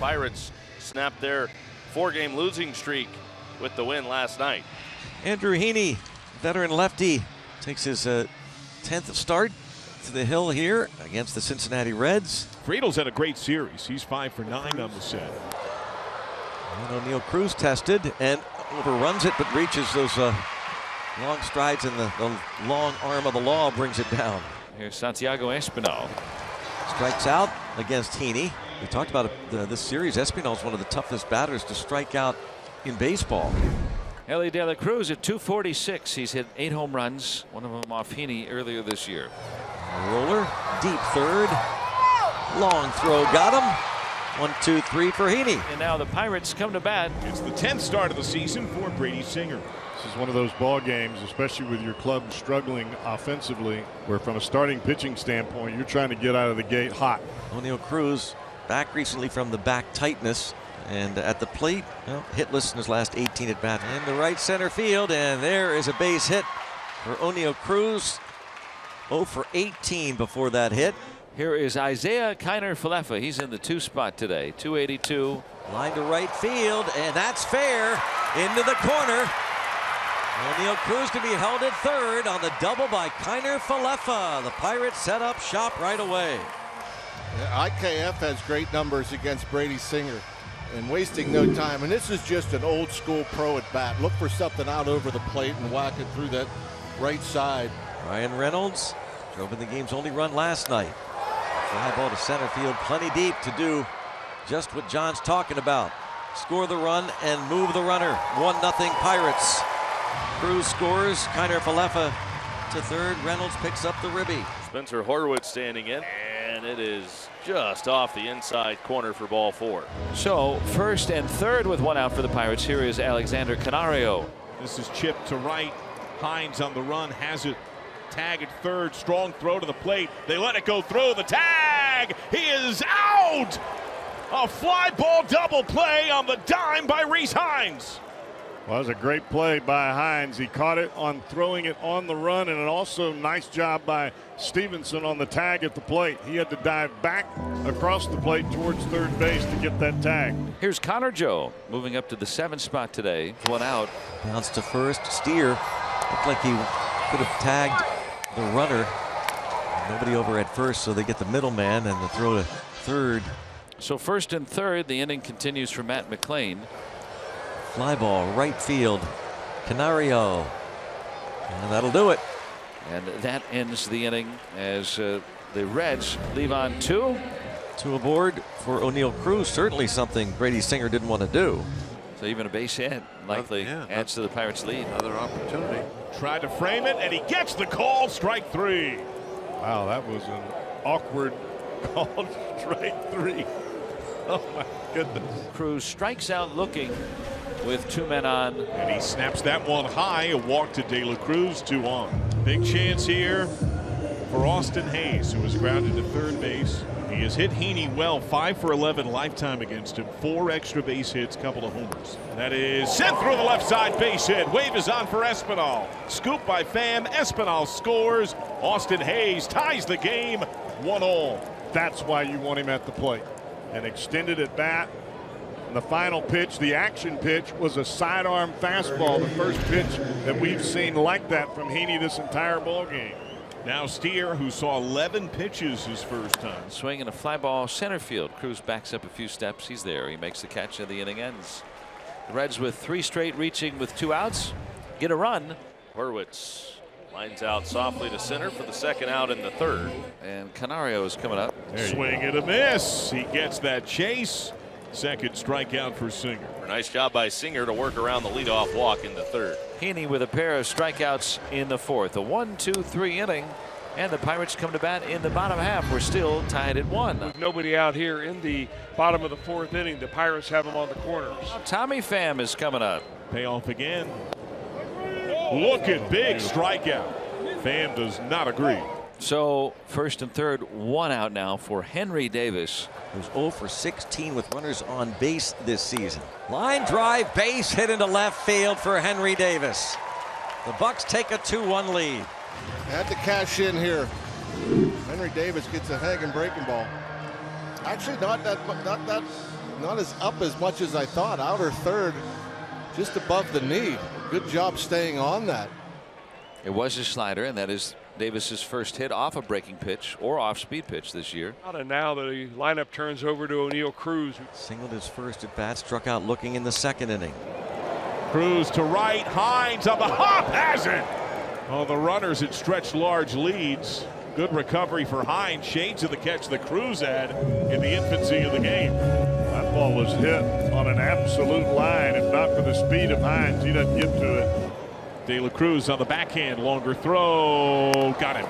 Pirates snapped their 4-game losing streak with the win last night. Andrew Heaney, veteran lefty, takes his 10th start to the hill here against the Cincinnati Reds. Friedel's had a great series. He's 5 for 9 on the set. And O'Neill Cruz tested and overruns it, but reaches those long strides, and the long arm of the law brings it down. Here's Santiago Espinal. Strikes out against Heaney. We talked about this series. Espinal is one of the toughest batters to strike out in baseball. Ellie De La Cruz at 246. He's hit 8 home runs, one of them off Heaney earlier this year. Roller, deep third, long throw, got him. 1, 2, 3 for Heaney. And now the Pirates come to bat. It's the 10th start of the season for Brady Singer. This is one of those ball games, especially with your club struggling offensively, where from a starting pitching standpoint, you're trying to get out of the gate hot. O'Neill Cruz back recently from the back tightness, and at the plate, well, hitless in his last 18 at bat. In the right center field, and there is a base hit for O'Neill Cruz. 0 for 18 before that hit. Here is Isaiah Kiner-Falefa. He's in the 2 spot today. 282. Line to right field, and that's fair. Into the corner. O'Neill Cruz to be held at third on the double by Kiner-Falefa. The Pirates set up shop right away. Yeah, IKF has great numbers against Brady Singer and wasting no time. And this is just an old school pro at bat. Look for something out over the plate and whack it through that right side. Ryan Reynolds drove in the game's only run last night. Fly ball to center field, plenty deep to do just what John's talking about. Score the run and move the runner. 1-0 Pirates. Cruz scores. Kiner-Falefa to third. Reynolds picks up the ribby. Spencer Horwitz standing in, and it is just off the inside corner for ball 4. So first and third with 1 out for the Pirates. Here is Alexander Canario. This is chipped to right. Hines on the run, has it. Tag at third, strong throw to the plate. They let it go through the tag. He is out. A fly ball double play on the dime by Reese Hines. Well, that was a great play by Hines. He caught it on throwing it on the run, and also nice job by Stevenson on the tag at the plate. He had to dive back across the plate towards third base to get that tag. Here's Connor Joe moving up to the 7th spot today. 1 out. Bounce to first. Steer looked like he could have tagged the runner. Nobody over at first, so they get the middleman and the throw to third. So first and third, the inning continues for Matt McLean. Fly ball right field. Canario. And that'll do it. And that ends the inning as the Reds leave on 2. 2 aboard for O'Neill Cruz. Certainly something Brady Singer didn't want to do. So even a base hit likely adds to the Pirates' lead. Another opportunity. Tried to frame it, and he gets the call. Strike 3. Wow, that was an awkward call. Strike 3. Oh my goodness. Cruz strikes out looking with 2 men on. And he snaps that one high. A walk to De La Cruz, 2 on. Big chance here for Austin Hayes, who was grounded to third base. He has hit Heaney well, 5 for 11 lifetime against him, 4 extra base hits, couple of homers. That is sent through the left side base hit. Wave is on for Espinal. Scoop by Pham. Espinal scores. Austin Hayes ties the game 1-1. That's why you want him at the plate. An extended at bat. And the final pitch, the action pitch, was a sidearm fastball. The first pitch that we've seen like that from Heaney this entire ball game. Now Steer, who saw 11 pitches his first time. Swinging a fly ball center field. Cruz backs up a few steps. He's there. He makes the catch, and the inning ends. The Reds with 3 straight reaching with 2 outs. Get a run. Horwitz lines out softly to center for the 2nd out in the 3rd. And Canario is coming up. Swing and a miss. He gets that chase. 2nd strikeout for Singer. Nice job by Singer to work around the leadoff walk in the 3rd. Heaney with a pair of strikeouts in the 4th. A 1-2-3 inning, and the Pirates come to bat in the bottom half. We're still tied at 1. With nobody out here in the bottom of the 4th inning, the Pirates have them on the corners. Tommy Pham is coming up. Payoff again. Look at big strikeout. Pham does not agree. So first and third, 1 out now for Henry Davis. Who's 0 for 16 with runners on base this season. Line drive, base hit into left field for Henry Davis. The Bucks take a 2-1 lead. Had to cash in here. Henry Davis gets a hanging breaking ball. Actually, not that not as up as much as I thought. Outer third, just above the knee. Good job staying on that. It was a slider, and that is Davis's first hit off a breaking pitch or off speed pitch this year. And now the lineup turns over to O'Neill Cruz. Singled his first at bat, struck out looking in the second inning. Cruz to right, Hines on the hop, has it. Oh, the runners had stretched large leads. Good recovery for Hines. Shades of the catch that Cruz had in the infancy of the game. That ball was hit on an absolute line. If not for the speed of Hines, he doesn't get to it. De La Cruz on the backhand, longer throw, got him.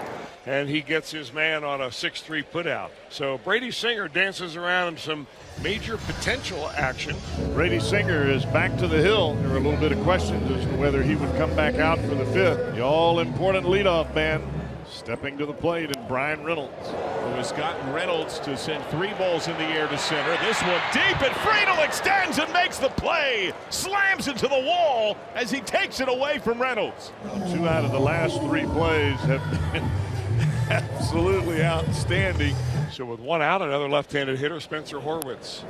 And he gets his man on a 6-3 putout. So Brady Singer dances around some major potential action. Brady Singer is back to the hill. There were a little bit of questions as to whether he would come back out for the fifth. The all-important leadoff man stepping to the plate, and Brian Reynolds, who has gotten Reynolds to send 3 balls in the air to center. This one deep, and Friedel extends and makes the play. Slams into the wall as he takes it away from Reynolds. 2 out of the last 3 plays have been absolutely outstanding. So with 1 out, another left-handed hitter, Spencer Horwitz.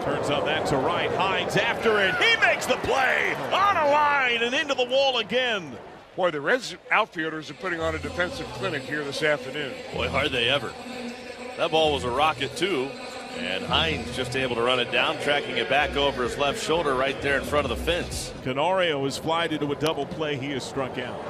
Turns on that to right. Hines after it. He makes the play on a line and into the wall again. Boy, the Reds outfielders are putting on a defensive clinic here this afternoon. Boy, are they ever. That ball was a rocket, too. And Hines just able to run it down, tracking it back over his left shoulder right there in front of the fence. Canario is flied into a double play. He is struck out.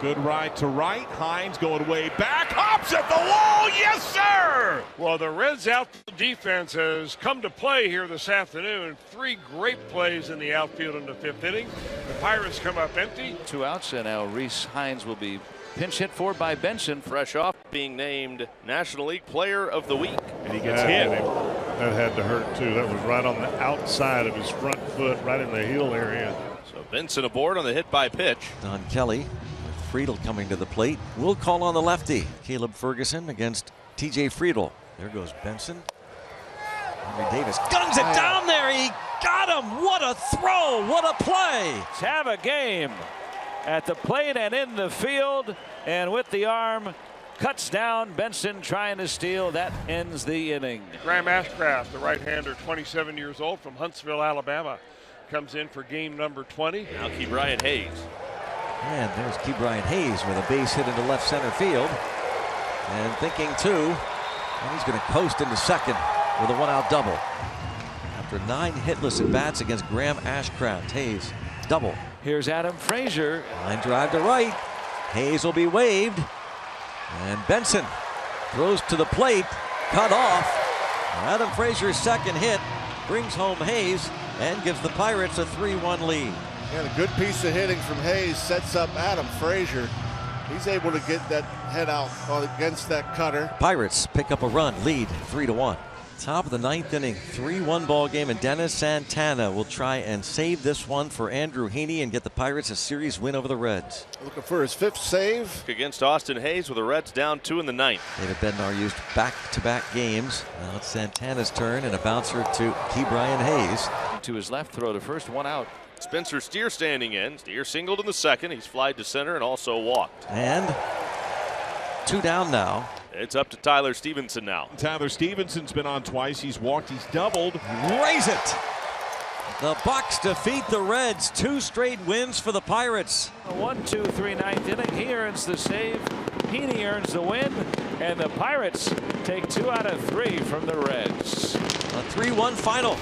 Good ride to right. Hines going way back. Hops at the wall. Yes, sir. Well, the Reds' outfield defense has come to play here this afternoon. 3 great plays in the outfield in the 5th inning. The Pirates come up empty. 2 outs, and now Reese Hines will be pinch hit for by Benson. Fresh off being named National League Player of the Week. And he gets hit. That had to hurt, too. That was right on the outside of his front foot, right in the heel area. So Benson aboard on the hit by pitch. Don Kelly, Friedel coming to the plate. Will call on the lefty. Caleb Ferguson against TJ Friedel. There goes Benson. Henry Davis guns it down there. He got him. What a throw. What a play. Let's have a game at the plate and in the field. And with the arm, cuts down Benson trying to steal. That ends the inning. Graham Ashcraft, the right-hander, 27 years old from Huntsville, Alabama, comes in for game number 20. Now Ke'Bryan Hayes. And there's Ke'Bryan Hayes with a base hit into left center field. And thinking too, and he's going to coast into second with a 1-out double. After 9 hitless at bats against Graham Ashcraft, Hayes double. Here's Adam Frazier. Line drive to right. Hayes will be waved. And Benson throws to the plate, cut off. Adam Frazier's second hit brings home Hayes and gives the Pirates a 3-1 lead. And a good piece of hitting from Hayes sets up Adam Frazier. He's able to get that head out against that cutter. Pirates pick up a run, lead 3-1. Top of the 9th inning, 3-1 ball game, and Dennis Santana will try and save this one for Andrew Heaney and get the Pirates a series win over the Reds. Looking for his 5th save. Against Austin Hayes with the Reds down 2 in the 9th. David Bednar used back-to-back games. Now it's Santana's turn and a bouncer to Ke'Bryan Hayes. To his left, throw to first, 1 out. Spencer Steer standing in. Steer singled in the second. He's flied to center and also walked. And 2 down now. It's up to Tyler Stevenson now. Tyler Stevenson's been on twice. He's walked. He's doubled. Raise it. The Bucks defeat the Reds. 2 straight wins for the Pirates. A 1-2-3 9th inning. He earns the save. Heaney earns the win. And the Pirates take 2 out of 3 from the Reds. A 3-1 final.